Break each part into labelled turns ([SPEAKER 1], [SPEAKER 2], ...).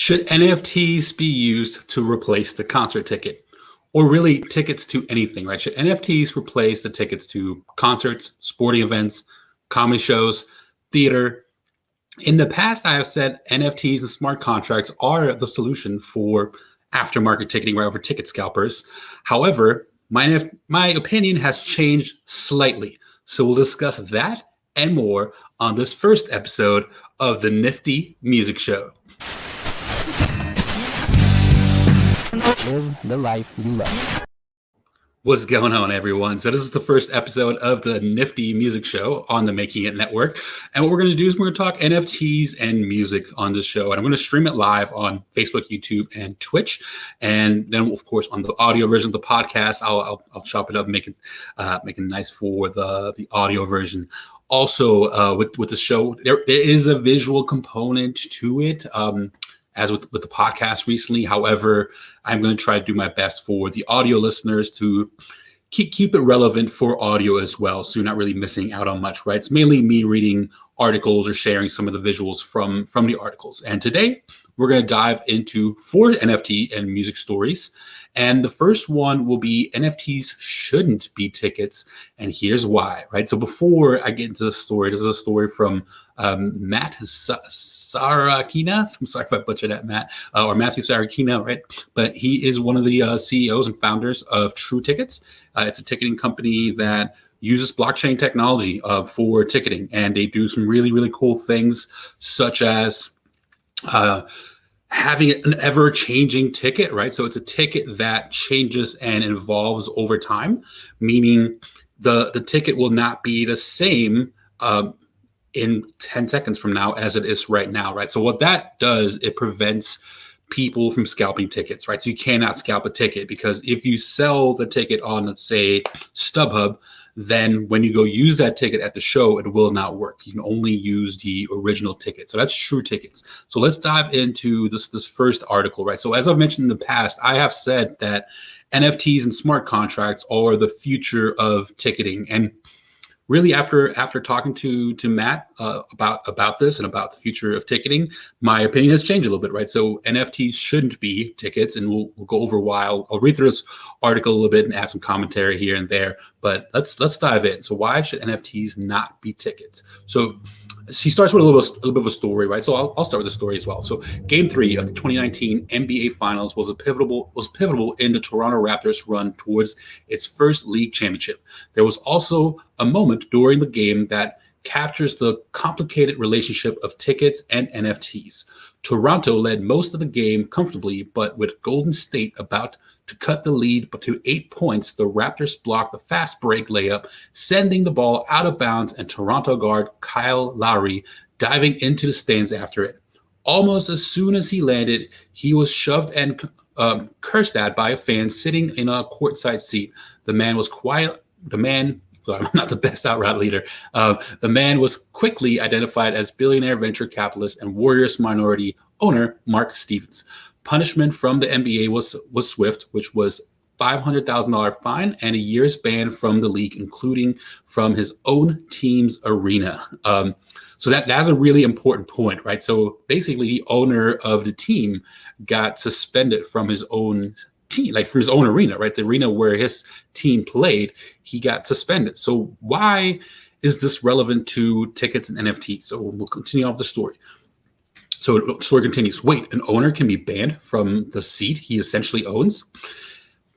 [SPEAKER 1] Should NFTs be used to replace the concert ticket? Or really tickets to anything, right? Should NFTs replace the tickets to concerts, sporting events, comedy shows, theater? In the past, I have said NFTs and smart contracts are the solution for aftermarket ticketing, right, over ticket scalpers. However, my opinion has changed slightly. So we'll discuss that and more on this first episode of the NIFTY Music Show.
[SPEAKER 2] Live the life you love.
[SPEAKER 1] What's going on, everyone? So this is the first episode of the NIFTY Music Show on the Making It Network. And what we're going to do is we're going to talk NFTs and music on this show. And I'm going to stream it live on Facebook, YouTube, and Twitch. And then, of course, on the audio version of the podcast, I'll chop it up and make it nice for the audio version. Also, with the show, there is a visual component to it. As with the podcast recently. However, I'm going to try to do my best for the audio listeners to keep it relevant for audio as well. So you're not really missing out on much, right? It's mainly me reading articles or sharing some of the visuals from the articles. And today we're going to dive into 4 NFT and music stories. And the first one will be NFTs shouldn't be tickets. And here's why, right? So before I get into the story, this is a story from Matt Sarakina. I'm sorry if I butchered that, Matt, or Matthew Sarakina, right? But he is one of the CEOs and founders of True Tickets. It's a ticketing company that uses blockchain technology for ticketing. And they do some really, really cool things, such as having an ever-changing ticket, right? So it's a ticket that changes and evolves over time, meaning the ticket will not be the same in 10 seconds from now as it is right now, right? So what that does, it prevents people from scalping tickets, right? So you cannot scalp a ticket, because if you sell the ticket on, let's say, StubHub, then when you go use that ticket at the show, it will not work. You can only use the original ticket. So that's True Tickets. So let's dive into this first article, right? So as I've mentioned in the past, I have said that NFTs and smart contracts are the future of ticketing. And really, after talking to Matt about this and about the future of ticketing, my opinion has changed a little bit, right? So NFTs shouldn't be tickets, and we'll go over why. I'll read through this article a little bit and add some commentary here and there. But let's dive in. So why should NFTs not be tickets? So he starts with a little bit of a story, right? So I'll start with the story as well. So Game 3 of the 2019 NBA Finals was pivotal in the Toronto Raptors' run towards its first league championship. There was also a moment during the game that captures the complicated relationship of tickets and NFTs. Toronto led most of the game comfortably, but with Golden State about to cut the lead but to 8 points, the Raptors blocked the fast break layup, sending the ball out of bounds, and Toronto guard Kyle Lowry diving into the stands after it. Almost as soon as he landed, he was shoved and cursed at by a fan sitting in a courtside seat. The man was quiet. So I'm not the best out route leader. The man was quickly identified as billionaire venture capitalist and Warriors minority owner Mark Stevens. Punishment from the NBA was swift, which was $500,000 fine and a year's ban from the league, including from his own team's arena. So that's a really important point, right? So basically, the owner of the team got suspended from his own team, like from his own arena, right? The arena where his team played, he got suspended. So why is this relevant to tickets and NFTs? So we'll continue on with the story. So the story continues. Wait, an owner can be banned from the seat he essentially owns?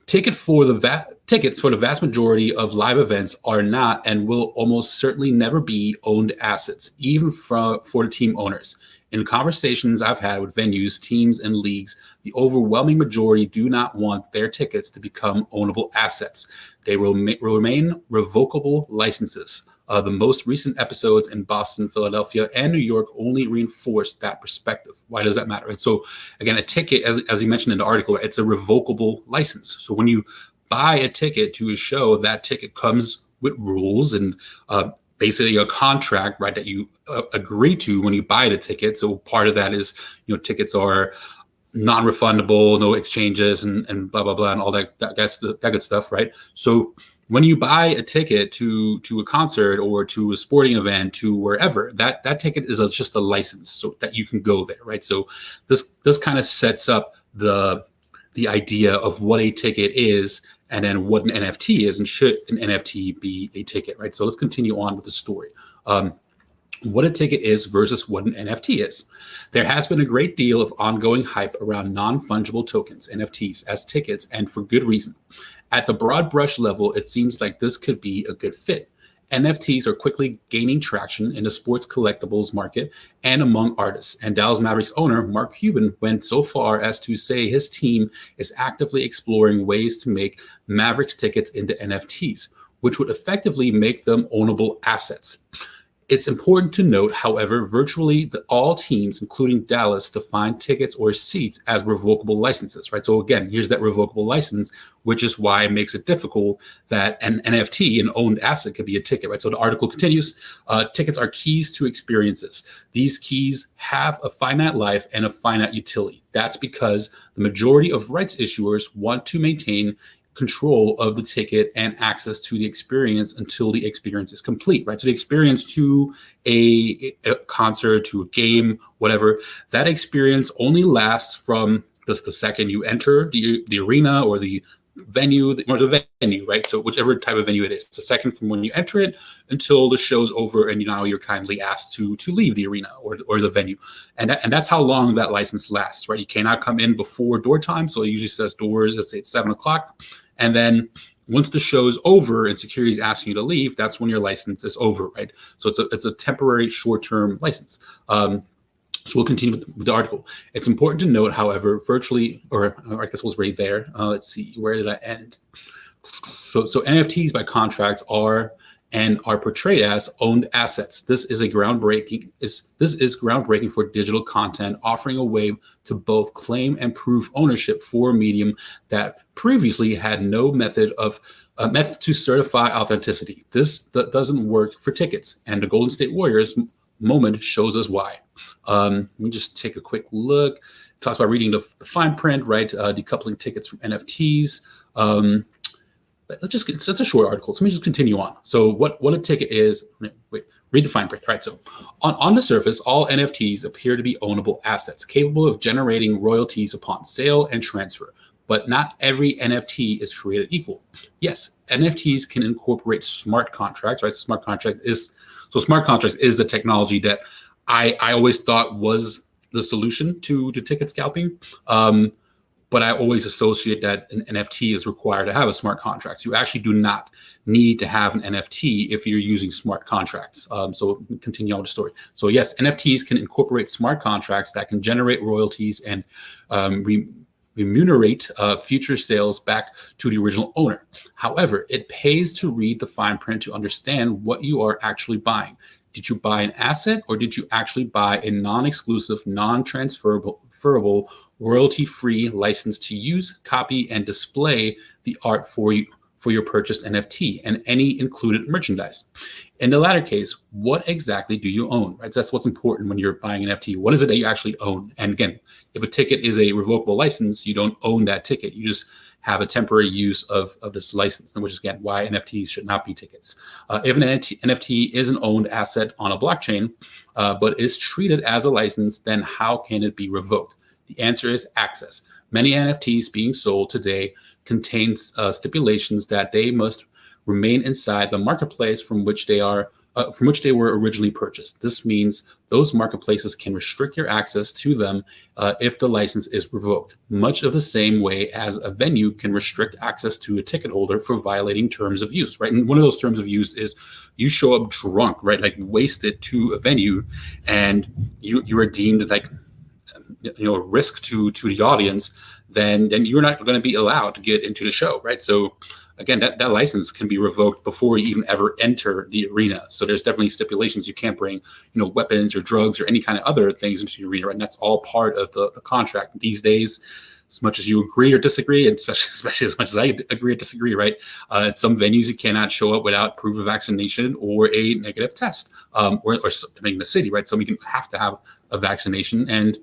[SPEAKER 1] Tickets for the vast majority of live events are not and will almost certainly never be owned assets, even for the team owners. In conversations I've had with venues, teams, and leagues, the overwhelming majority do not want their tickets to become ownable assets. They will remain revocable licenses. The most recent episodes in Boston, Philadelphia, and New York only reinforce that perspective. Why does that matter? And so, again, a ticket, as he mentioned in the article, it's a revocable license. So when you buy a ticket to a show, that ticket comes with rules and basically a contract, right, that you agree to when you buy the ticket. So part of that is, tickets are non-refundable, no exchanges, and blah blah blah, and all that's that good stuff, right? So when you buy a ticket to a concert or to a sporting event, to wherever, that ticket is just a license so that you can go there, right? So this kind of sets up the idea of what a ticket is, and then what an NFT is, and should an NFT be a ticket, right? So let's continue on with the story. What a ticket is versus what an NFT is. There has been a great deal of ongoing hype around non-fungible tokens, NFTs, as tickets, and for good reason. At the broad brush level, it seems like this could be a good fit. NFTs are quickly gaining traction in the sports collectibles market and among artists. And Dallas Mavericks owner Mark Cuban went so far as to say his team is actively exploring ways to make Mavericks tickets into NFTs, which would effectively make them ownable assets. It's important to note, however, virtually all teams, including Dallas, define tickets or seats as revocable licenses, right? So again, here's that revocable license, which is why it makes it difficult that an NFT, an owned asset, could be a ticket, right? So the article continues, tickets are keys to experiences. These keys have a finite life and a finite utility. That's because the majority of rights issuers want to maintain control of the ticket and access to the experience until the experience is complete, right? So the experience to a concert, to a game, whatever, that experience only lasts from the second you enter the arena or the venue, right? So whichever type of venue it is, it's a second from when you enter it until the show's over and now you're kindly asked to leave the arena or the venue. And that's how long that license lasts, right? You cannot come in before door time. So it usually says doors, let's say it's 7:00. And then once the show's over and security is asking you to leave, that's when your license is over, right? So it's a temporary short-term license. So we'll continue with the article. It's important to note, however, virtually, or I guess it was right there. Let's see, where did I end? So NFTs by contract are portrayed as owned assets. This is groundbreaking for digital content, offering a way to both claim and prove ownership for a medium that previously had no method to certify authenticity. This doesn't work for tickets, and the Golden State Warriors moment shows us why. Let me just take a quick look. It talks about reading the fine print, right? Decoupling tickets from NFTs. It's a short article, so let me just continue on. So what a ticket is, read the fine print, right? So on the surface, all NFTs appear to be ownable assets, capable of generating royalties upon sale and transfer. But not every NFT is created equal. Yes, NFTs can incorporate smart contracts, right? Smart contracts is the technology that I always thought was the solution to ticket scalping. But I always associate that an NFT is required to have a smart contract. You actually do not need to have an NFT if you're using smart contracts. So continue on with the story. So yes, NFTs can incorporate smart contracts that can generate royalties and remunerate future sales back to the original owner. However, it pays to read the fine print to understand what you are actually buying. Did you buy an asset, or did you actually buy a non-exclusive, non-transferable, royalty-free license to use, copy, and display the art for your purchased NFT and any included merchandise? In the latter case, what exactly do you own? Right? That's what's important when you're buying an NFT. What is it that you actually own? And again, if a ticket is a revocable license, you don't own that ticket. You just have a temporary use of this license, which is, again, why NFTs should not be tickets. If an NFT is an owned asset on a blockchain, but is treated as a license, then how can it be revoked? The answer is access. Many NFTs being sold today contains stipulations that they must remain inside the marketplace from which they were originally purchased. This means those marketplaces can restrict your access to them if the license is revoked, much of the same way as a venue can restrict access to a ticket holder for violating terms of use, right? And one of those terms of use is you show up drunk, right? Like wasted to a venue, and you are deemed like a risk to the audience, then you're not going to be allowed to get into the show, right? So again, that license can be revoked before you even ever enter the arena. So there's definitely stipulations. You can't bring, weapons or drugs or any kind of other things into the arena, right? And that's all part of the contract. These days, as much as you agree or disagree, and especially as much as I agree or disagree, right? At some venues, you cannot show up without proof of vaccination or a negative test, or depending on the city, right? So we can have to have a vaccination. And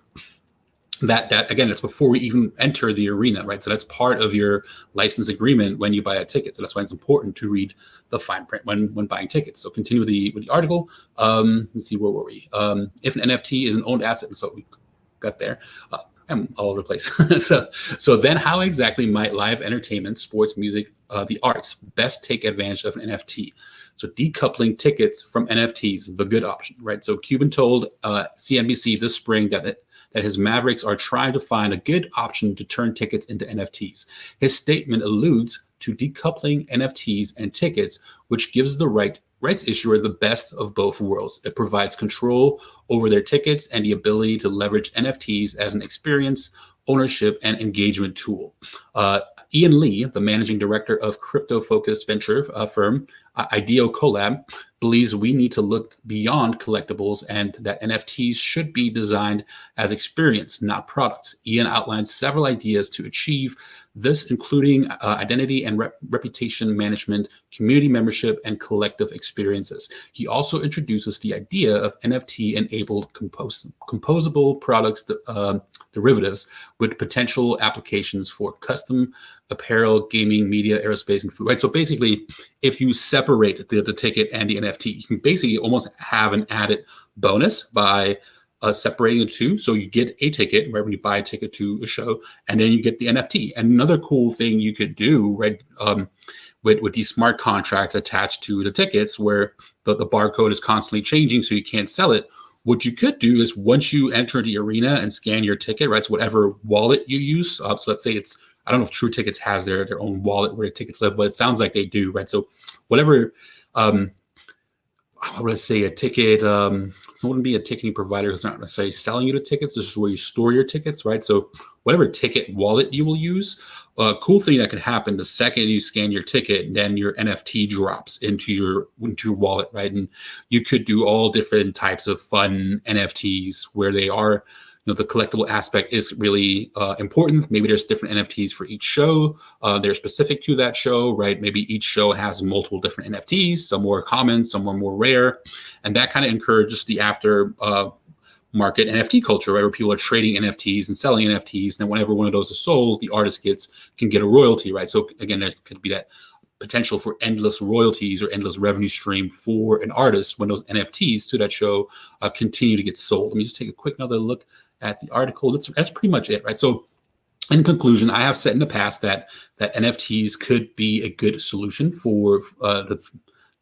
[SPEAKER 1] that again, it's before we even enter the arena, right? So that's part of your license agreement when you buy a ticket. So that's why it's important to read the fine print when buying tickets. So continue with the article. Let's see, where were we? If an NFT is an owned asset, so we got there. I'm all over the place. so then how exactly might live entertainment, sports, music, the arts best take advantage of an NFT? So decoupling tickets from NFTs, the good option, right? So Cuban told CNBC this spring that his Mavericks are trying to find a good option to turn tickets into NFTs. His statement alludes to decoupling NFTs and tickets, which gives the rights issuer the best of both worlds. It provides control over their tickets and the ability to leverage NFTs as an experience, ownership, and engagement tool. Ian Lee, the managing director of crypto-focused venture firm IDEO Collab, believes we need to look beyond collectibles and that NFTs should be designed as experience, not products. Ian outlines several ideas to achieve this, including identity and reputation management, community membership, and collective experiences. He also introduces the idea of NFT-enabled composable products derivatives with potential applications for custom apparel, gaming, media, aerospace, and food. Right. So basically, if you separate the ticket and the NFT, you can basically almost have an added bonus by separating the two. So you get a ticket, right, when you buy a ticket to a show, and then you get the NFT. And another cool thing you could do, right, with these smart contracts attached to the tickets, where the barcode is constantly changing, so you can't sell it. What you could do is once you enter the arena and scan your ticket, right, so whatever wallet you use, so let's say it's, I don't know if True Tickets has their own wallet where the tickets live, but it sounds like they do, right? So whatever, I would say a ticket, it wouldn't be a ticketing provider. It's not necessarily selling you the tickets. This is where you store your tickets, right? So whatever ticket wallet you will use, a cool thing that could happen the second you scan your ticket, then your NFT drops into your wallet, right? And you could do all different types of fun NFTs where they are, the collectible aspect is really important. Maybe there's different NFTs for each show. They're specific to that show, right? Maybe each show has multiple different NFTs, some more common, some are more rare. And that kind of encourages the after market NFT culture, right? Where people are trading NFTs and selling NFTs. And then whenever one of those is sold, the artist can get a royalty, right? So again, there could be that potential for endless royalties or endless revenue stream for an artist when those NFTs to that show continue to get sold. Let me just take a quick another look at the article. That's pretty much it, right? So in conclusion, I have said in the past that NFTs could be a good solution for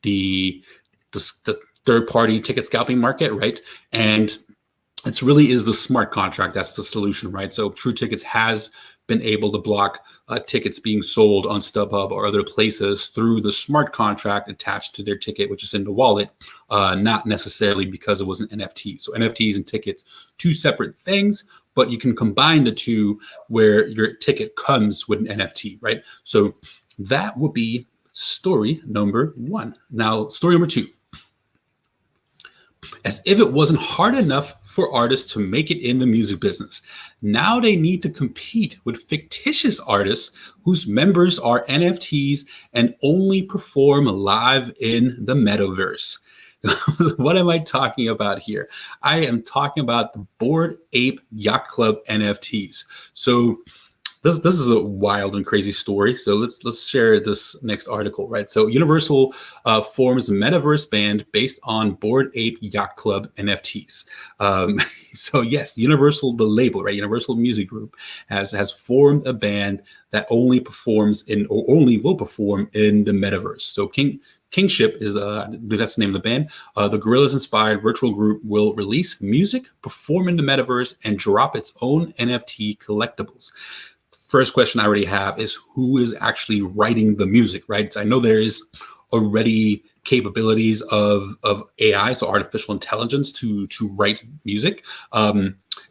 [SPEAKER 1] the third-party ticket scalping market, right? And it really is the smart contract that's the solution, right? So True Tickets has been able to block tickets being sold on StubHub or other places through the smart contract attached to their ticket, which is in the wallet, not necessarily because it was an NFT. So NFTs and tickets, two separate things, but you can combine the two where your ticket comes with an NFT, right? So that would be story number one. Now, story number two. As if it wasn't hard enough for artists to make it in the music business, now they need to compete with fictitious artists whose members are NFTs and only perform live in the Metaverse. What am I talking about here? I am talking about the Bored Ape Yacht Club NFTs. So this is a wild and crazy story. So let's share this next article, right? So Universal forms a Metaverse band based on Bored Ape Yacht Club NFTs. So yes, Universal, the label, right? Universal Music Group has formed a band that only performs in or only will perform in the Metaverse. So Kingship is that's the name of the band. The Gorillaz-inspired virtual group will release music, perform in the Metaverse, and drop its own NFT collectibles. First question I already have is who is actually writing the music, right? So I know there is already capabilities of AI, so artificial intelligence, to write music.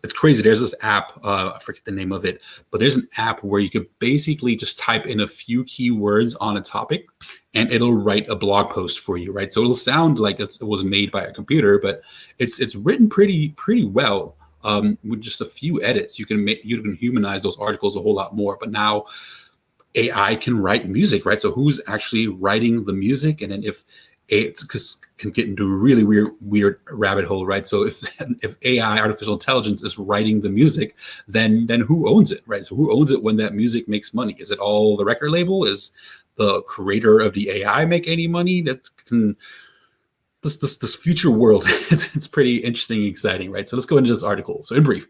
[SPEAKER 1] It's crazy. There's this app, I forget the name of it, but there's an app where you could basically just type in a few keywords on a topic and it'll write a blog post for you, right? So it'll sound like it was made by a computer, but it's written pretty well. With just a few edits, you can humanize those articles a whole lot more. But now AI can write music, right? So who's actually writing the music? And then if it can get into a really weird rabbit hole, right? So if AI, artificial intelligence, is writing the music, then who owns it, right? So who owns it when that music makes money? Is it all the record label? Is the creator of the AI make any money? That can this future world, it's pretty interesting and exciting, right? So let's go into this article. So in brief,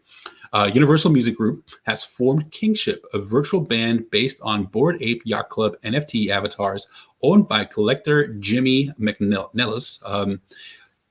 [SPEAKER 1] Universal Music Group has formed Kingship, a virtual band based on Bored Ape Yacht Club NFT avatars owned by collector Jimmy McNellis.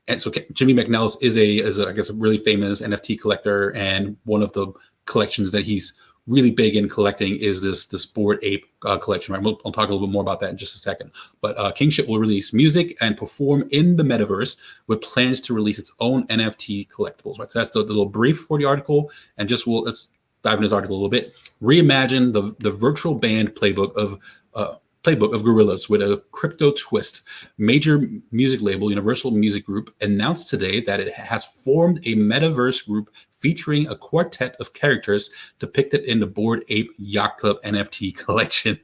[SPEAKER 1] And so Jimmy McNellis is I guess, a really famous NFT collector, and one of the collections that he's really big in collecting is this Bored Ape collection. Right? I'll talk a little bit more about that in just a second. But Kingship will release music and perform in the metaverse with plans to release its own NFT collectibles. Right, so that's the little brief for the article, and let's dive into this article a little bit. Reimagine the virtual band playbook of Gorillas with a crypto twist. Major music label Universal Music Group announced today that it has formed a metaverse group featuring a quartet of characters depicted in the Bored Ape Yacht Club NFT collection.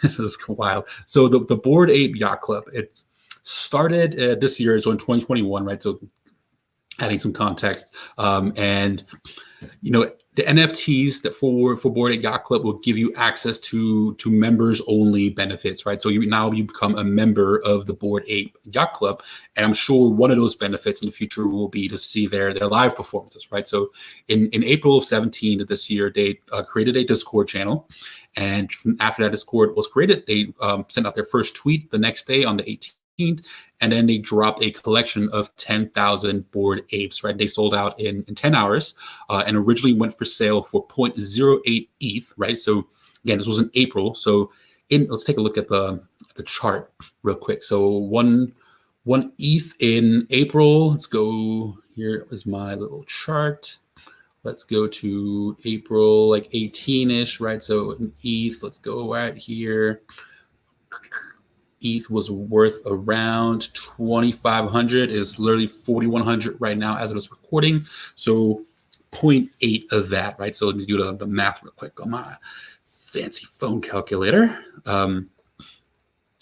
[SPEAKER 1] This is wild. So the Bored Ape Yacht Club, it started this year, so in 2021, right? So adding some context, and the NFTs that for Bored Ape Yacht Club will give you access to members only benefits, right? So you become a member of the Bored Ape Yacht Club, and I'm sure one of those benefits in the future will be to see their live performances, right? So in April of 17 of this year, they created a Discord channel, and after that Discord was created, they sent out their first tweet the next day on the 18th. And then they dropped a collection of 10,000 Bored Apes, right? They sold out in 10 hours and originally went for sale for 0.08 ETH, right? So again, this was in April. So let's take a look at the chart real quick. So one ETH in April. Let's go, here is my little chart. Let's go to April, like 18-ish, right? So an ETH, let's go right here. ETH was worth around 2,500, is literally 4,100 right now as of this recording. So 0.8 of that, right? So let me do the math real quick on my fancy phone calculator. So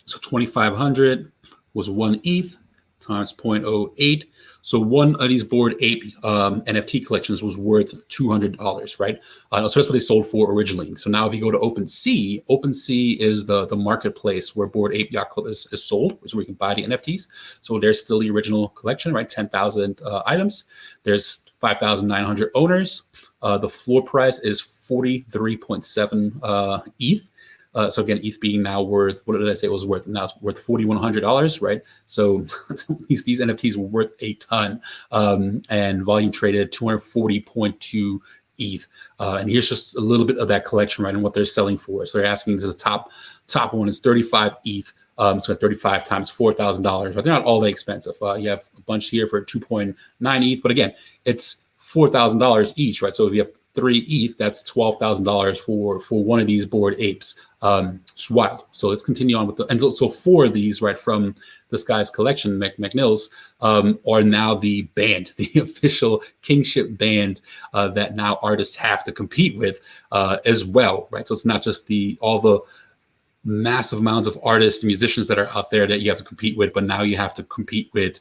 [SPEAKER 1] 2,500 was one ETH times 0.08. So one of these Bored Ape NFT collections was worth $200, right? So that's what they sold for originally. So now if you go to OpenSea is the marketplace where Bored Ape Yacht Club is sold, which is where you can buy the NFTs. So there's still the original collection, right? 10,000 items. There's 5,900 owners. The floor price is 43.7 ETH. So again, ETH being now worth, what did I say it was worth? Now it's worth $4,100, right? So these NFTs were worth a ton, and volume traded 240.2 ETH. And here's just a little bit of that collection, right, and what they're selling for. So they're asking to the top one is 35 ETH. So 35 times $4,000, right? They're not all that expensive. You have a bunch here for 2.9 ETH, but again, it's $4,000 each, right? So if you have 3 ETH, that's $12,000 for one of these Bored Apes. It's wild. So let's continue on with so 4 of these, right, from this guy's collection, McNeil's, are now the band, the official Kingship band that now artists have to compete with as well, right? So it's not just all the massive amounts of artists, musicians that are out there that you have to compete with, but now you have to compete with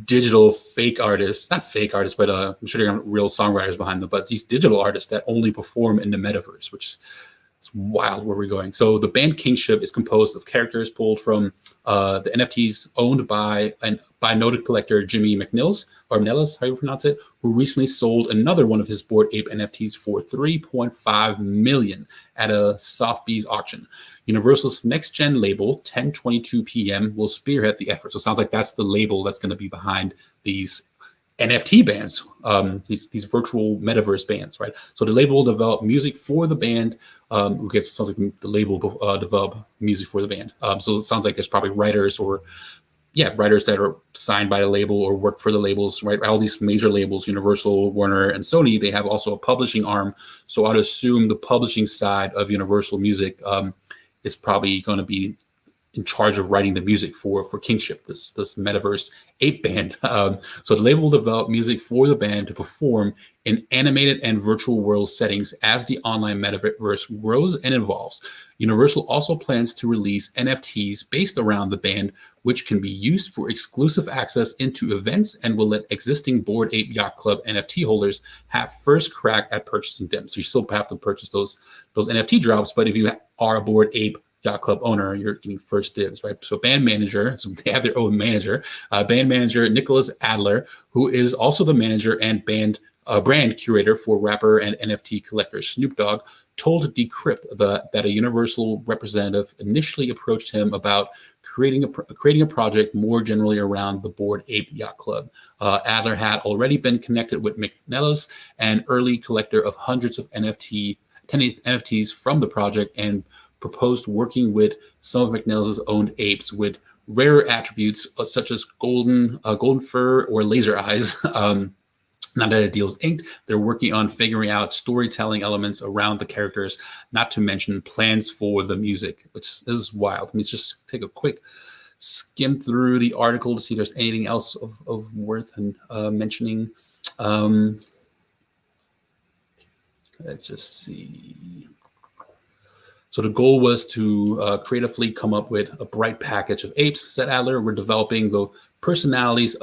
[SPEAKER 1] digital fake artists, not fake artists, but I'm sure there are real songwriters behind them, but these digital artists that only perform in the metaverse, which is wild where we're going. So the band Kingship is composed of characters pulled from the NFTs owned by noted collector Jimmy McNellis, how you pronounce it, who recently sold another one of his Bored Ape NFTs for $3.5 million at a Sotheby's auction. Universal's next-gen label, 1022 PM, will spearhead the effort. So it sounds like that's the label that's going to be behind these NFT bands, these virtual metaverse bands, right? So the label will develop music for the band. Sounds like the label develop music for the band. So it sounds like there's probably writers that are signed by the label or work for the labels, right? All these major labels, Universal, Warner, and Sony, they have also a publishing arm. So I'd assume the publishing side of Universal Music is probably going to be in charge of writing the music for Kingship, this Metaverse ape band. So the label will develop music for the band to perform in animated and virtual world settings as the online metaverse grows and evolves. Universal also plans to release NFTs based around the band, which can be used for exclusive access into events and will let existing Bored Ape Yacht Club NFT holders have first crack at purchasing them. So you still have to purchase those NFT drops, but if you are a Bored Ape Yacht Club owner, you're getting first dibs, right? So band manager, so they have their own manager, band manager Nicholas Adler, who is also the manager and brand curator for rapper and NFT collector Snoop Dogg, told Decrypt that a Universal representative initially approached him about creating a project more generally around the Bored Ape Yacht Club. Adler had already been connected with McNellis, an early collector of hundreds of NFTs from the project, and proposed working with some of McNellis' owned apes with rare attributes such as golden fur or laser eyes. Now that the deal's inked, they're working on figuring out storytelling elements around the characters, not to mention plans for the music, which is wild. Let me just take a quick skim through the article to see if there's anything else of worth and mentioning. Let's just see. So the goal was to creatively come up with a bright package of apes, said Adler. We're developing the personalities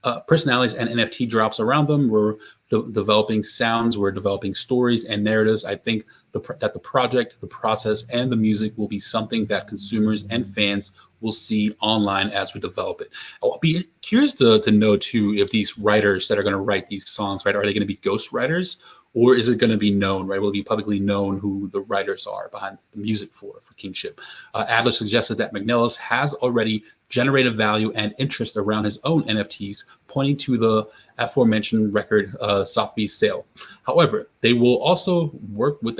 [SPEAKER 1] and NFT drops around them. We're developing sounds. We're developing stories and narratives. I think that the project, the process, and the music will be something that consumers and fans will see online as we develop it. I'll be curious to know, too, if these writers that are going to write these songs, right, are they going to be ghost writers? Or is it going to be known, right? Will it be publicly known who the writers are behind the music for Kingship? Adler suggested that McNellis has already generated value and interest around his own NFTs, pointing to the aforementioned record Sotheby's sale. However, they will also work with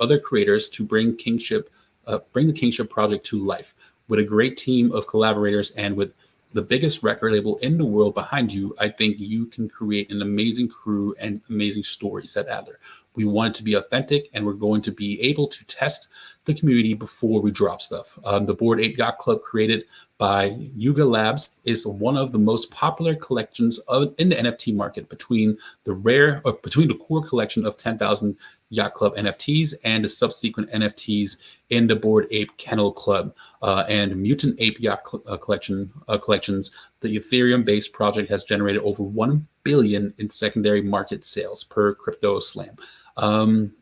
[SPEAKER 1] other creators to bring the Kingship project to life. With a great team of collaborators and with the biggest record label in the world behind you, I think you can create an amazing crew and amazing story, said Adler. We want it to be authentic, and we're going to be able to test the community before we drop stuff. The Bored Ape Yacht Club, created by Yuga Labs, is one of the most popular collections in the NFT market, between the core collection of 10,000 Yacht Club NFTs and the subsequent NFTs in the Bored Ape Kennel Club and Mutant Ape Yacht collections. The Ethereum-based project has generated over 1 billion in secondary market sales per Crypto Slam.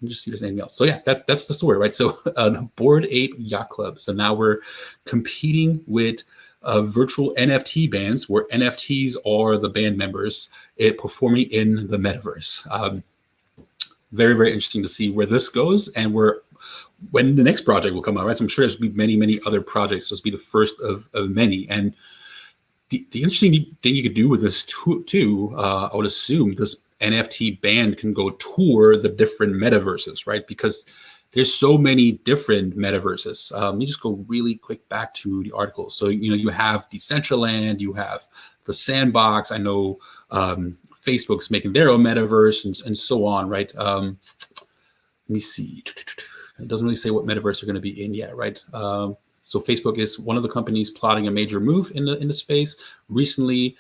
[SPEAKER 1] Just see if there's anything else. So yeah, that's the story, right? So the Bored Ape Yacht Club. So now we're competing with virtual NFT bands, where NFTs are the band members performing in the metaverse. Very, very interesting to see where this goes and when the next project will come out, right? So I'm sure there's going to be many, many other projects. This will be the first of many. And the interesting thing you could do with this too, I would assume this NFT band can go tour the different metaverses, right? Because there's so many different metaverses. Let me just go really quick back to the article. So, you have Decentraland, you have the Sandbox. I know Facebook's making their own metaverse and so on, right? Let me see. It doesn't really say what metaverse they're going to be in yet, right? So Facebook is one of the companies plotting a major move in the space, recently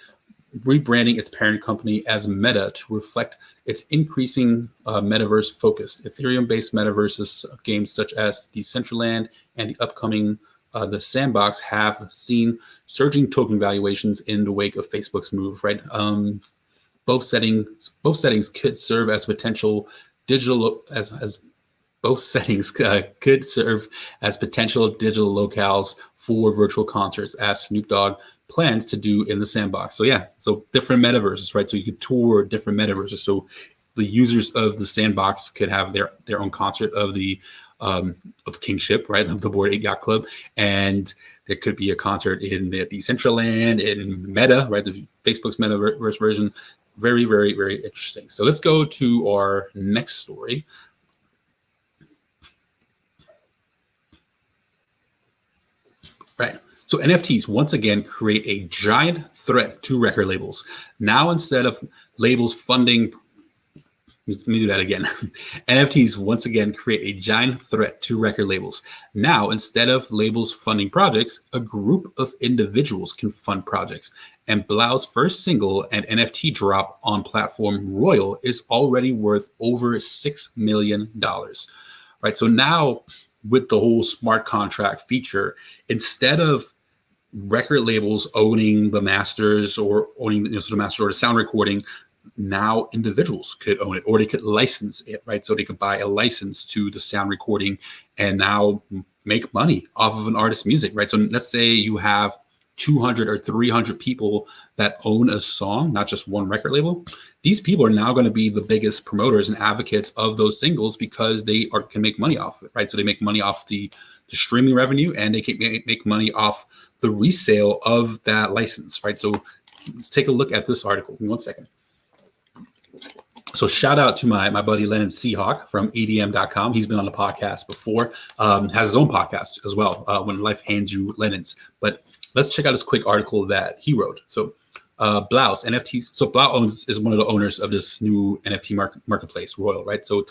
[SPEAKER 1] rebranding its parent company as Meta to reflect its increasing metaverse focus. Ethereum-based metaverses games such as Decentraland and the upcoming the Sandbox have seen surging token valuations in the wake of Facebook's move, right? Both settings could serve as potential digital both settings could serve as potential digital locales for virtual concerts, as Snoop Dogg plans to do in the Sandbox. So yeah, so different metaverses, right? So you could tour different metaverses. So the users of the Sandbox could have their own concert of the Kingship, right? Of the Bored Ape Yacht Club, and there could be a concert in the Decentraland, in Meta, right? The Facebook's metaverse version. Very, very, very interesting. So let's go to our next story. Right. So NFTs once again create a giant threat to record labels. Now, instead of labels funding Let me do that again. NFTs once again create a giant threat to record labels. Now, instead of labels funding projects, a group of individuals can fund projects. And Blau's first single and NFT drop on platform Royal is already worth over $6 million. Right. So now, with the whole smart contract feature, instead of record labels owning the masters or owning the master or the sound recording, now individuals could own it, or they could license it, right? So they could buy a license to the sound recording and now make money off of an artist's music, right? So let's say you have 200 or 300 people that own a song, not just one record label. These people are now going to be the biggest promoters and advocates of those singles because they can make money off it, right? So they make money off the streaming revenue, and they can make money off the resale of that license, right? So let's take a look at this article. Give me 1 second. So shout out to my buddy Lennon Seahawk from EDM.com. He's been on the podcast before, has his own podcast as well, When Life Hands You Lennons. But let's check out this quick article that he wrote. So Blau's NFTs. So Blau is one of the owners of this new NFT marketplace, Royal, right? So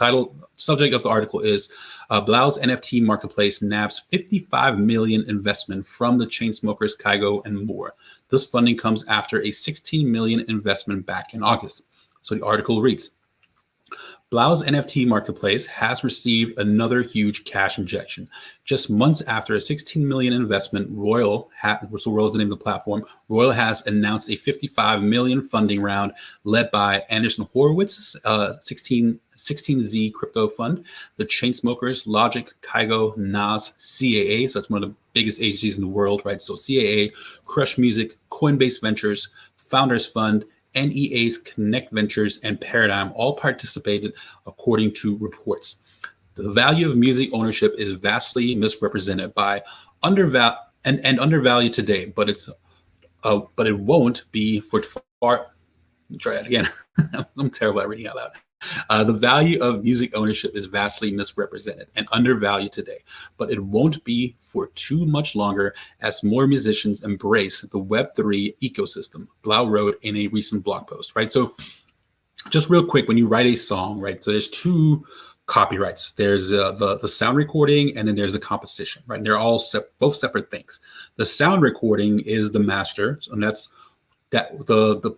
[SPEAKER 1] subject of the article is Blau's NFT marketplace nabs 55 million investment from the Chainsmokers, Kygo, and more. This funding comes after a 16 million investment back in August. So the article reads, Blau's NFT marketplace has received another huge cash injection. Just months after a 16 million investment, Royal is the name of the platform, Royal has announced a 55 million funding round led by Anderson Horowitz's 16Z crypto fund, the Chainsmokers, Logic, Kygo, Nas, CAA. So that's one of the biggest agencies in the world, right? So CAA, Crush Music, Coinbase Ventures, Founders Fund, NEA's Connect Ventures, and Paradigm all participated, according to reports. The value of music ownership is vastly misrepresented by undervalued today, but it won't be for far. Try that again. I'm terrible at reading out loud. The value of music ownership is vastly misrepresented and undervalued today, but it won't be for too much longer as more musicians embrace the Web3 ecosystem, Blau wrote in a recent blog post, right? So just real quick, when you write a song, right? So there's two copyrights. There's the sound recording, and then there's the composition, right? And they're all both separate things. The sound recording is the master, and that's the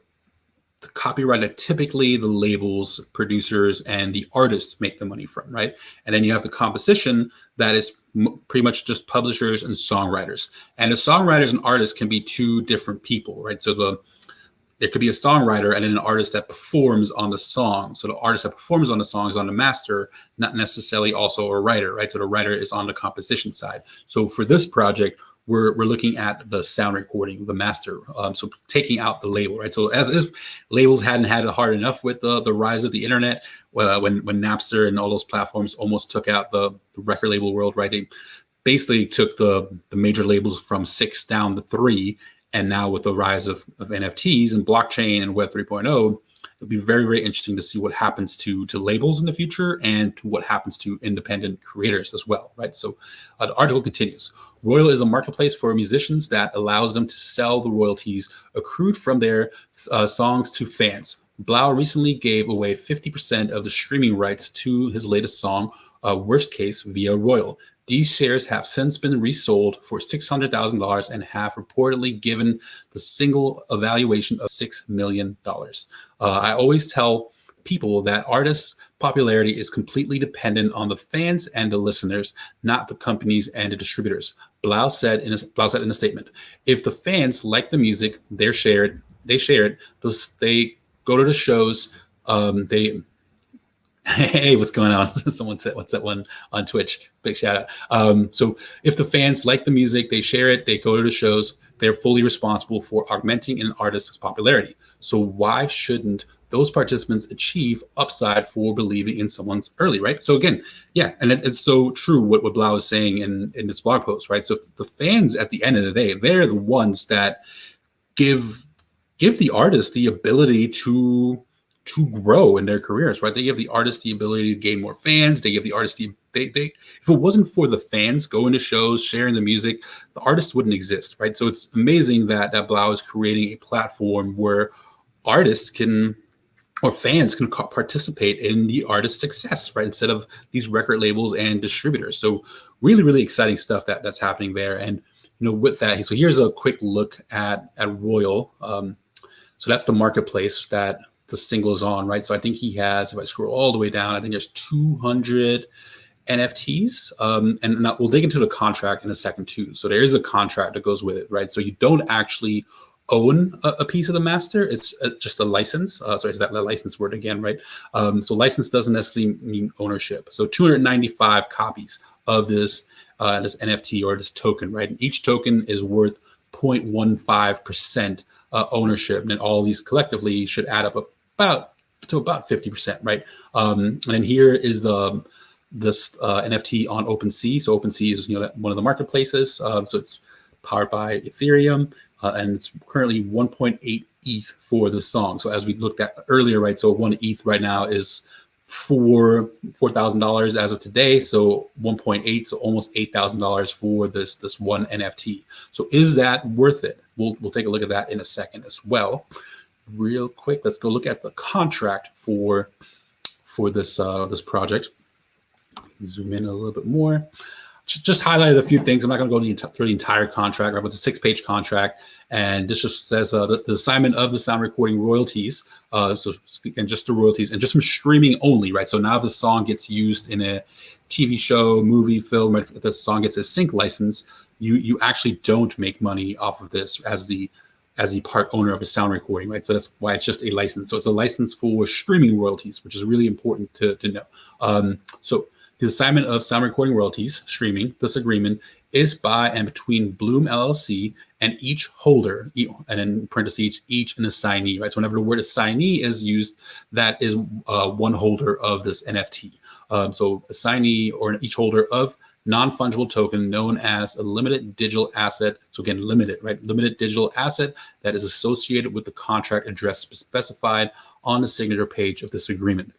[SPEAKER 1] copyright that typically the labels, producers, and the artists make the money from, right? And then you have the composition that is pretty much just publishers and songwriters. And the songwriters and artists can be two different people, right? So there could be a songwriter and then an artist that performs on the song. So the artist that performs on the song is on the master, not necessarily also a writer, right? So the writer is on the composition side. So for this project, we're looking at the sound recording, the master. So taking out the label, right? So as if labels hadn't had it hard enough with the rise of the internet, when Napster and all those platforms almost took out the record label world, right? They basically took the major labels from 6 down to 3. And now with the rise of NFTs and blockchain and Web 3.0, it'll be very, very interesting to see what happens to labels in the future and to what happens to independent creators as well, right? So the article continues. Royal is a marketplace for musicians that allows them to sell the royalties accrued from their songs to fans. Blau recently gave away 50% of the streaming rights to his latest song, Worst Case, via Royal. These shares have since been resold for $600,000 and have reportedly given the single a valuation of $6 million. I always tell people that artists' popularity is completely dependent on the fans and the listeners, not the companies and the distributors. Blau said in a statement, if the fans like the music, they share it. They go to the shows. Hey, what's going on? Someone said, what's that one on Twitch? Big shout out. So if the fans like the music, they share it, they go to the shows, they're fully responsible for augmenting an artist's popularity. So why shouldn't those participants achieve upside for believing in someone's early, right? So again, yeah, and it's so true what Blau is saying in this blog post, right? So the fans at the end of the day, they're the ones that give the artist the ability to grow in their careers, right? They give the artist the ability to gain more fans. They give the artist if it wasn't for the fans going to shows, sharing the music, the artist wouldn't exist, right? So it's amazing that Blau is creating a platform where artists can, or fans can participate in the artist's success, right? Instead of these record labels and distributors. So really, really exciting stuff that's happening there. And with that, so here's a quick look at Royal. So that's the marketplace that the single is on, right? So I think he has, if I scroll all the way down, I think there's 200 NFTs. And now we'll dig into the contract in a second too. So there is a contract that goes with it, right? So you don't actually own a piece of the master. It's just a license. Sorry, is that the license word again, right? So license doesn't necessarily mean ownership. So 295 copies of this NFT or this token, right? And each token is worth 0.15% ownership, and then all these collectively should add up about 50%, right? And then here is this NFT on OpenSea. So OpenSea is one of the marketplaces. So it's powered by Ethereum, and it's currently 1.8 ETH for this song. So as we looked at earlier, right? So 1 ETH right now is $4,000 as of today. So 1.8, so almost $8,000 for this one NFT. So is that worth it? We'll take a look at that in a second as well. Real quick, let's go look at the contract for this project. Zoom in a little bit more. Just highlighted a few things. I'm not going to go through the entire contract, right? But it's a 6-page contract, and this just says the assignment of the sound recording royalties. So again, just the royalties and just from streaming only, right? So now if the song gets used in a TV show, movie, film, if the song gets a sync license, you actually don't make money off of this as the part owner of a sound recording, right? So that's why it's just a license. So it's a license for streaming royalties, which is really important to know. So the assignment of sound recording royalties, streaming, this agreement is by and between Bloom LLC and each holder, and in parentheses, each an assignee, right? So whenever the word assignee is used, that is one holder of this NFT. So assignee or each holder of non-fungible token known as a limited digital asset. So again, limited, right? Limited digital asset that is associated with the contract address specified on the signature page of this agreement.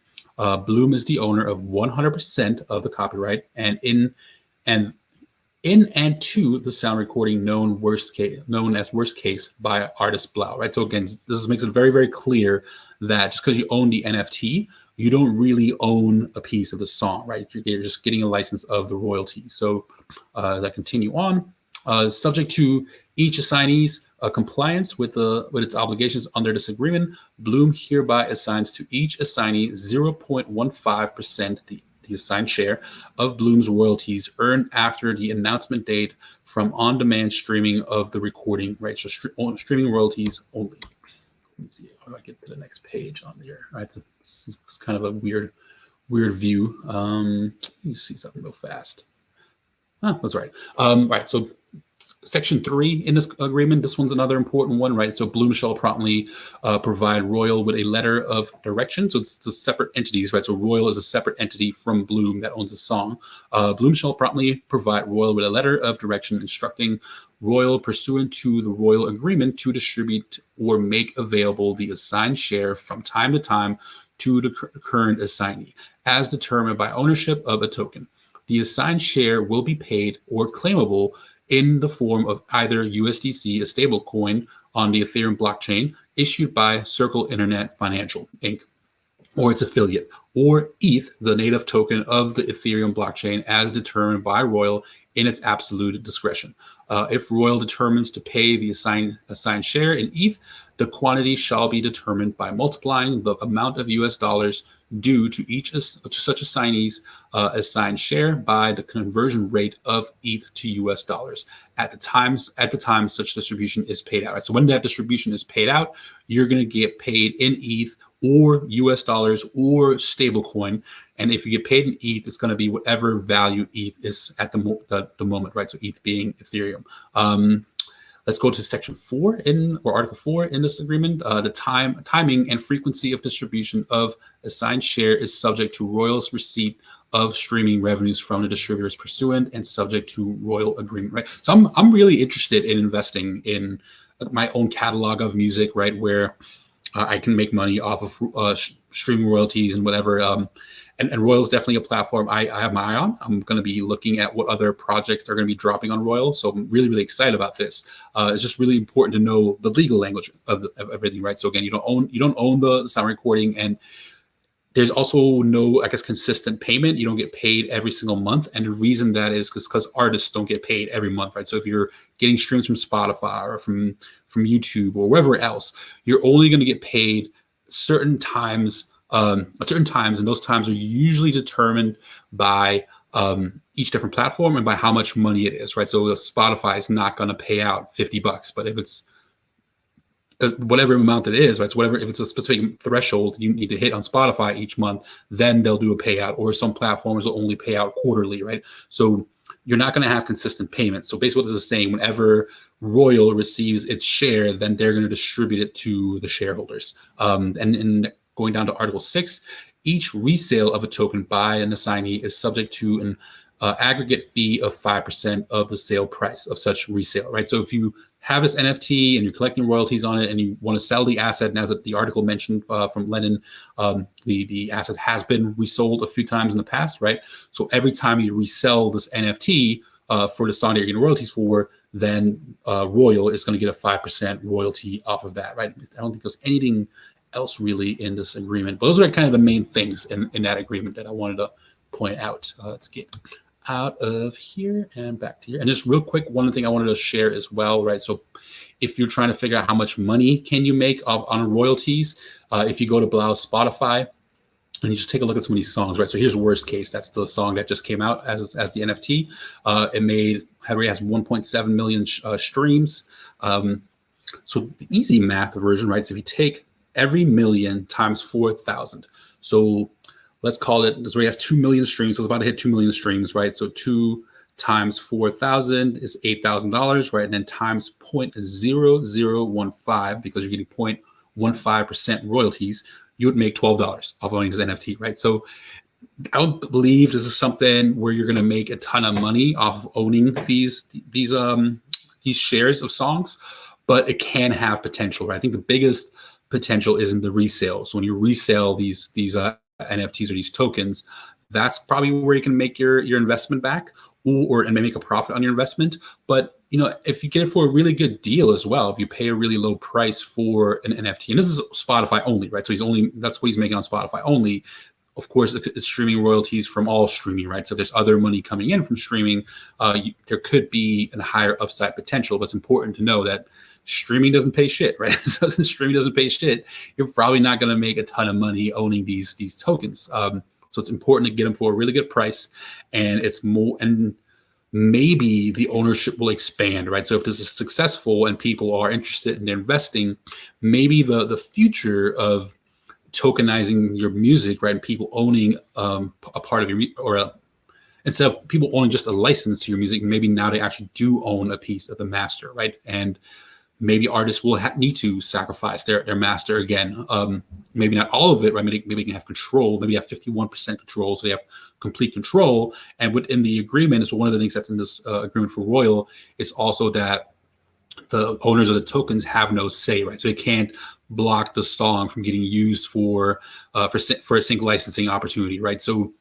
[SPEAKER 1] Bloom is the owner of 100% of the copyright and to the sound recording known as worst case by artist Blau, right? So again, this makes it very, very clear that just because you own the NFT, you don't really own a piece of the song, right? You're just getting a license of the royalty. So as I continue on, subject to each assignee's compliance with its obligations under this agreement, Bloom hereby assigns to each assignee 0.15%, the assigned share of Bloom's royalties earned after the announcement date from on-demand streaming of the recording, right? So streaming royalties only. Let's see, how do I get to the next page on here? Right, so it's kind of a weird view. Let me see something real fast. That's right. Right, so Section 3 in this agreement, this one's another important one, right? So Bloom shall promptly provide Royal with a letter of direction. So it's separate entities, right? So Royal is a separate entity from Bloom that owns the song. Bloom shall promptly provide Royal with a letter of direction instructing Royal pursuant to the Royal agreement to distribute or make available the assigned share from time to time to the current assignee, as determined by ownership of a token. The assigned share will be paid or claimable in the form of either USDC, a stable coin on the Ethereum blockchain issued by Circle Internet Financial, Inc., or its affiliate, or ETH, the native token of the Ethereum blockchain as determined by Royal in its absolute discretion. If Royal determines to pay the assigned share in ETH, the quantity shall be determined by multiplying the amount of US dollars due to such assignee's assigned share by the conversion rate of ETH to US dollars at the time such distribution is paid out. Right? So when that distribution is paid out, you're going to get paid in ETH or US dollars or stablecoin. And if you get paid in ETH, it's going to be whatever value ETH is at the moment, right? So ETH being Ethereum. Let's go to Section 4 Article 4 in this agreement. The timing and frequency of distribution of assigned share is subject to Royal's receipt of streaming revenues from the distributors pursuant and subject to Royal agreement, right? So I'm really interested in investing in my own catalog of music, right? Where I can make money off of streaming royalties and whatever. And Royal is definitely a platform I have my eye on. I'm going to be looking at what other projects are going to be dropping on Royal. So I'm really, really excited about this. It's just really important to know the legal language of everything, right? So again, you don't own the sound recording, and there's also no, I guess, consistent payment. You don't get paid every single month. And the reason that is because artists don't get paid every month, right? So if you're getting streams from Spotify or from YouTube or wherever else, you're only going to get paid certain times, at certain times. And those times are usually determined by each different platform and by how much money it is, right? So Spotify is not going to pay out $50, but if it's whatever amount it is, right? So whatever, if it's a specific threshold you need to hit on Spotify each month, then they'll do a payout. Or some platforms will only pay out quarterly, right? So you're not going to have consistent payments. So basically what this is saying, whenever Royal receives its share, then they're going to distribute it to the shareholders. And going down to Article 6, each resale of a token by an assignee is subject to an aggregate fee of 5% of the sale price of such resale, right? So if you have this NFT and you're collecting royalties on it and you want to sell the asset, and as the article mentioned from Lennon, the asset has been resold a few times in the past, right? So every time you resell this NFT for the song that you're getting royalties for, then Royal is going to get a 5% royalty off of that, right? I don't think there's anything else really in this agreement, but those are kind of the main things in that agreement that I wanted to point out. Let's get out of here and back to here. And just real quick, one thing I wanted to share as well, right? So if you're trying to figure out how much money can you make on royalties, if you go to Blau's Spotify and you just take a look at some of these songs, right? So here's worst case. That's the song that just came out as the NFT. It has 1.7 million streams. So the easy math version, right? So if you take every million times 4,000, so let's call it, this has 2 million streams. So it's about to hit 2 million streams, right? So 2 times 4,000 is $8,000, right? And then times 0.0015, because you're getting 0.15% royalties, you would make $12 off owning this NFT, right? So I don't believe this is something where you're going to make a ton of money off of owning these shares of songs, but it can have potential, right? I think the biggest potential is in the resale. So when you resell these NFTs or these tokens, that's probably where you can make your investment back and make a profit on your investment. But if you get it for a really good deal as well, if you pay a really low price for an NFT, and this is Spotify only, right? So that's what he's making on Spotify only. Of course, it's streaming royalties from all streaming, right? So if there's other money coming in from streaming, there could be a higher upside potential. But it's important to know that streaming doesn't pay shit, right? So since streaming doesn't pay shit, you're probably not going to make a ton of money owning these tokens. So it's important to get them for a really good price, and maybe the ownership will expand, right? So if this is successful and people are interested in investing, maybe the future of tokenizing your music, right, and people owning a part of your instead of people owning just a license to your music, maybe now they actually do own a piece of the master, right? And maybe artists will need to sacrifice their master again. Maybe not all of it, right? Maybe they can have control. Maybe have 51% control, so they have complete control. And within the agreement, so one of the things that's in this agreement for Royal is also that the owners of the tokens have no say, right? So they can't block the song from getting used for a sync licensing opportunity, right? So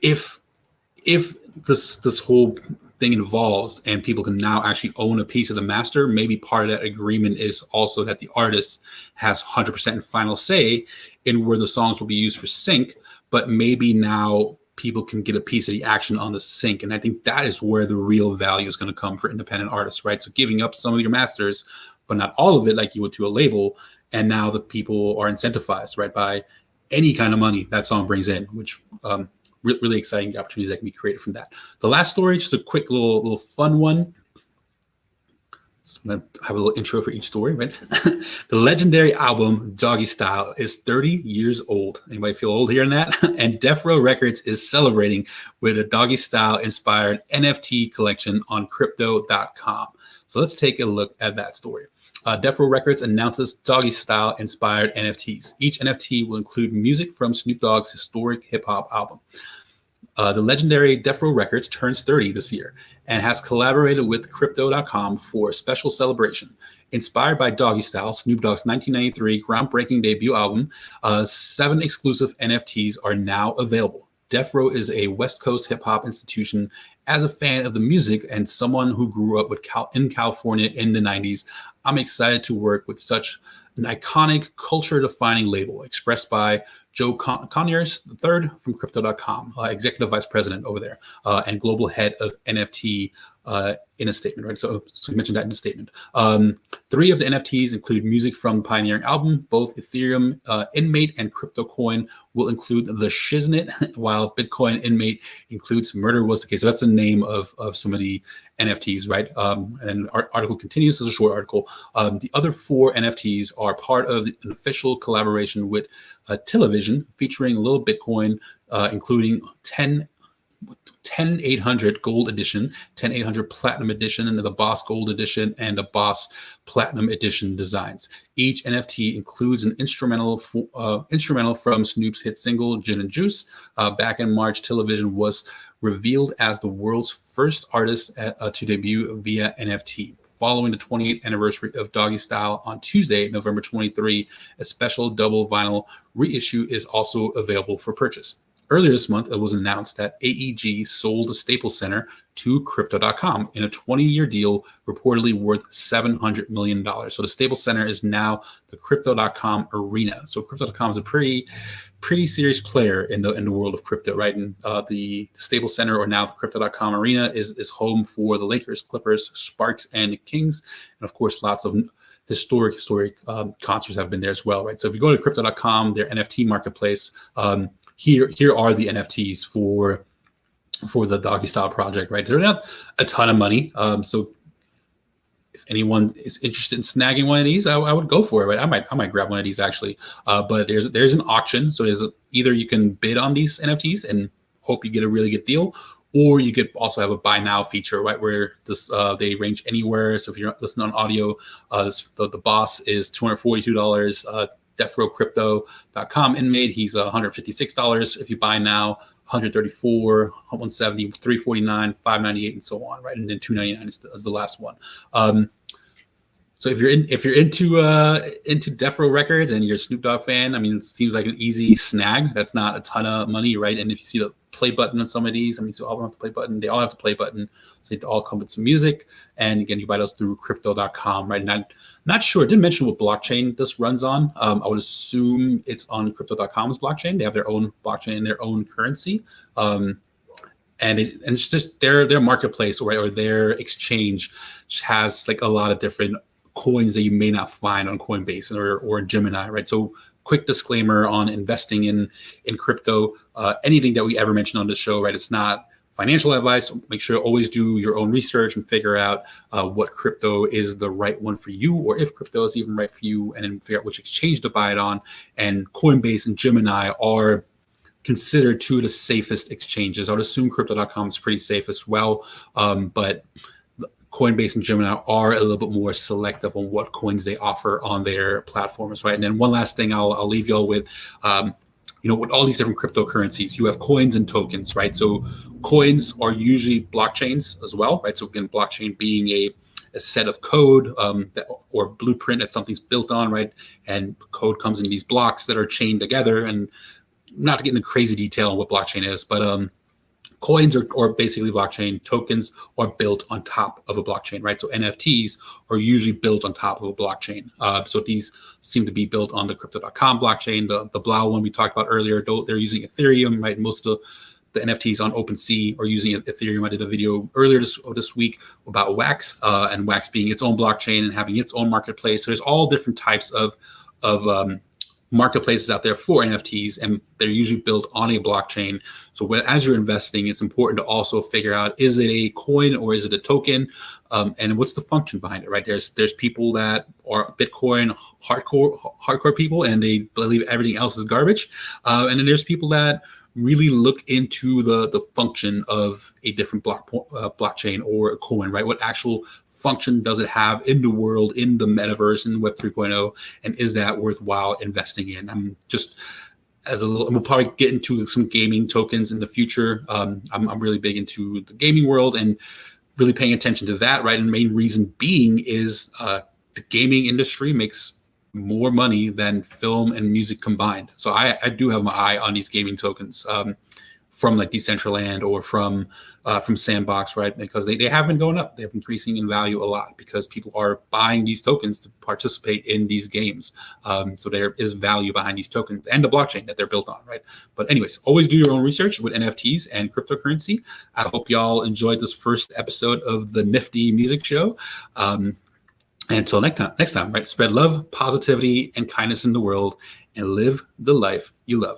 [SPEAKER 1] if this whole thing involves and people can now actually own a piece of the master, maybe part of that agreement is also that the artist has 100% final say in where the songs will be used for sync, but maybe now people can get a piece of the action on the sync. And I think that is where the real value is going to come for independent artists, right? So giving up some of your masters, but not all of it like you would to a label. And now the people are incentivized, right, by any kind of money that song brings in, which really exciting opportunities that can be created from that. The last story, just a quick little fun one. So I'm going to have a little intro for each story, right? The legendary album Doggystyle is 30 years old. Anybody feel old hearing that? And Death Row Records is celebrating with a Doggystyle inspired NFT collection on crypto.com. So let's take a look at that story. Death Row Records announces Doggystyle inspired NFTs. Each NFT will include music from Snoop Dogg's historic hip hop album. The legendary Death Row Records turns 30 this year and has collaborated with Crypto.com for a special celebration. Inspired by Doggystyle, Snoop Dogg's 1993 groundbreaking debut album, 7 exclusive NFTs are now available. Death Row is a West Coast hip hop institution. As a fan of the music and someone who grew up in California in the 90s, I'm excited to work with such an iconic, culture-defining label expressed by Joe Conyers III from Crypto.com, executive vice president over there, and global head of NFT in a statement, right? So you mentioned that in the statement. 3 of the NFTs include music from the Pioneering album. Both Ethereum Inmate and Crypto Coin will include the Shiznit, while Bitcoin Inmate includes Murder Was the Case. So that's the name of some of the NFTs, right? And our article continues. This is a short article. The other 4 NFTs are part of an official collaboration with Television, featuring Lil Bitcoin, including 10,800 Gold Edition, 10,800 Platinum Edition, and the Boss Gold Edition, and the Boss Platinum Edition designs. Each NFT includes an instrumental from Snoop's hit single Gin and Juice. Back in March, Television was revealed as the world's first artist to debut via NFT. Following the 28th anniversary of Doggystyle on Tuesday, November 23, a special double vinyl reissue is also available for purchase. Earlier this month, it was announced that AEG sold the Staples Center to Crypto.com in a 20-year deal reportedly worth $700 million. So the Staples Center is now the Crypto.com arena. So Crypto.com is a pretty serious player in the world of crypto, right? And the Staples Center, or now the Crypto.com arena, is home for the Lakers, Clippers, Sparks, and the Kings. And of course, lots of historic concerts have been there as well, right? So if you go to Crypto.com, their NFT marketplace, here are the NFTs for the Doggystyle project, right? They're not a ton of money. So if anyone is interested in snagging one of these, I would go for it, right? I might grab one of these actually. But there's an auction. So either you can bid on these NFTs and hope you get a really good deal, or you could also have a buy now feature, right? Where they range anywhere. So if you're listening on audio, the Boss is $242. DeathRowCrypto.com Inmate, he's $156. If you buy now, $134, $170, $349, $598, and so on, right? And then $299 is the last one. So if you're into Death Row Records and you're a Snoop Dogg fan, I mean, it seems like an easy snag. That's not a ton of money, right? And if you see the play button on some of these, I mean, so all have the play button. They all have the play button. So they all come with some music. And again, you buy those through Crypto.com, right? And I'm not sure. It didn't mention what blockchain this runs on. I would assume it's on Crypto.com's blockchain. They have their own blockchain and their own currency. And it's just their marketplace, right, or their exchange has like a lot of different coins that you may not find on Coinbase or Gemini, right? So quick disclaimer on investing in crypto. Anything that we ever mention on this show, right? It's not financial advice. Make sure you always do your own research and figure out what crypto is the right one for you, or if crypto is even right for you, and then figure out which exchange to buy it on. And Coinbase and Gemini are considered 2 of the safest exchanges. I would assume Crypto.com is pretty safe as well, but Coinbase and Gemini are a little bit more selective on what coins they offer on their platforms, right? And then one last thing I'll leave y'all with, with all these different cryptocurrencies, you have coins and tokens, right? So coins are usually blockchains as well, right? So again, blockchain being a set of code or blueprint that something's built on, right? And code comes in these blocks that are chained together. And not to get into crazy detail on what blockchain is, but coins are basically blockchain. Tokens are built on top of a blockchain, right? So NFTs are usually built on top of a blockchain. So these seem to be built on the Crypto.com blockchain. The Blau one we talked about earlier, they're using Ethereum, right? Most of the NFTs on OpenSea are using Ethereum. I did a video earlier this week about Wax, and Wax being its own blockchain and having its own marketplace. So there's all different types of marketplaces out there for NFTs, and they're usually built on a blockchain. So as you're investing, it's important to also figure out, is it a coin or is it a token? And what's the function behind it, right? There's people that are Bitcoin hardcore people, and they believe everything else is garbage. And then there's people that really look into the function of a different blockchain or a coin, right? What actual function does it have in the world, in the metaverse, in Web 3.0, and is that worthwhile investing in? I'm just we'll probably get into some gaming tokens in the future. I'm really big into the gaming world and really paying attention to that, right? And the main reason being is the gaming industry makes more money than film and music combined. So I do have my eye on these gaming tokens from like Decentraland or from Sandbox, right? Because they have been going up. They're increasing in value a lot because people are buying these tokens to participate in these games. So there is value behind these tokens and the blockchain that they're built on, right? But anyways, always do your own research with NFTs and cryptocurrency. I hope y'all enjoyed this first episode of the NIFTY Music Show. And until next time, right? Spread love, positivity, and kindness in the world and live the life you love.